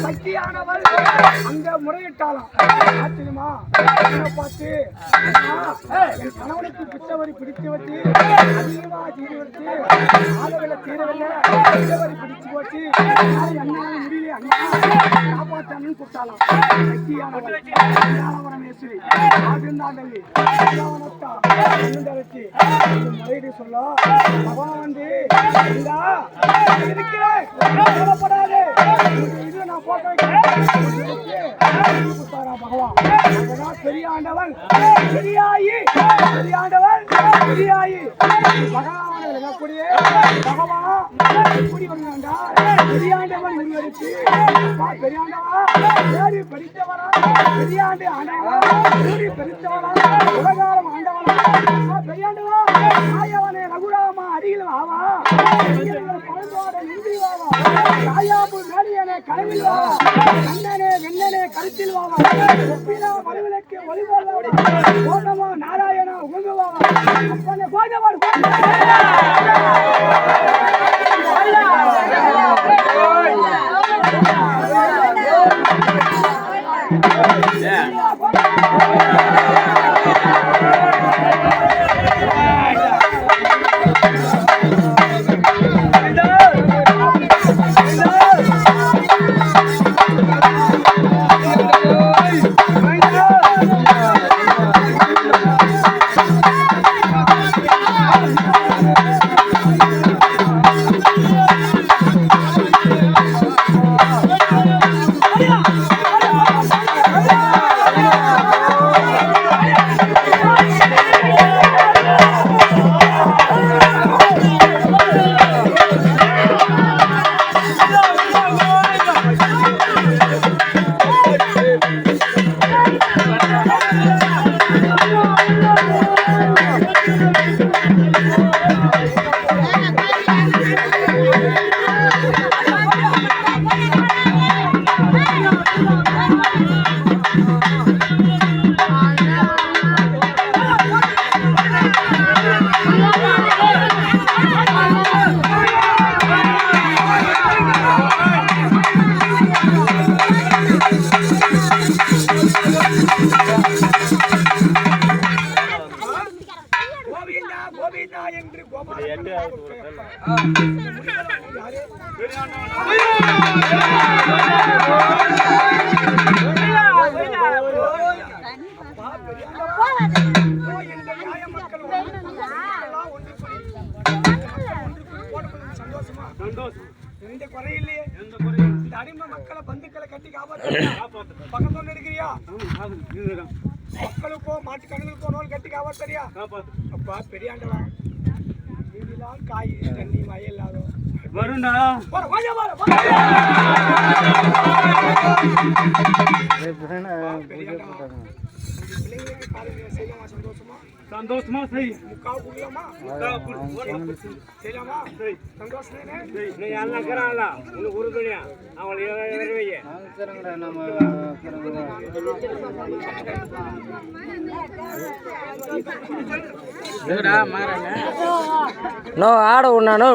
சக்தியானவள் அங்க முறையிட்டாலாம் ஆச்சரியமா பார்த்து என் கணவனுக்கு பிச்சவரி பிடித்து வச்சு அதிகமா தீர்வு வச்சு ஆளுகளை தீரவில்லை பிச்சவரி பிடிச்சு போச்சு அண்ணா முடியல அண்ணா காப்பாற்றான்னு கூப்பிட்டாலாம் சக்தியானவள் ஞானவரமேஸ்வரி ஆதிந்தாண்டல்லி வச்சு முறையீடு சொல்ல பகவான் வந்து இருக்கிறேன் இது நான் போட்டோ பகவான் பெரிய ஆண்டவன் பெரியாயி பெரியாண்டவன் பெரியாயி பகவான் விளங்கக்கூடிய பகவான் எப்படி வருவாண்டா பெரியாண்டவன் முன்னெடுத்து பெரியாண்டவா ஏறி படித்தவனா பெரியாண்டு ஆண்டவனா ஏறி படித்தவனா உலகாரம் ஆண்டவனா பெரியாண்டவா ஆயவனே ரகுராமா அருகில் வாவா குழந்தோட நின்றி வாவா தாயாபு மேலியனே கனவில் வாவா அண்ணனே வெண்ணனே கருத்தில் வாவா ஒப்பினா மறுவிலக்கு ஒளிவாளோடு கோதமா நாராயணா உகந்து வாவா அப்பனே கோதவாடு அடிமை மக்களை பந்துக்களை கட்டி பக்கத்துல இருக்கிறியா மக்களுக்கோ மாட்டு கண்ணுகளுக்கோ நோல் கட்டி காப்பாத்தறியா அப்பா பெரியாண்டவா வீடுலாம் காய் தண்ணி வயல்லாதோ வருண்டா சந்தோஷமா சந்தோஷமா சரி முக்காவுக்குள்ளமா செய்யலாமா சந்தோஷமே நீ எல்லாம் கராளா உங்களுக்கு உறுதுணையா அவளை இறவையே நோ ஆட உண்ணா நோ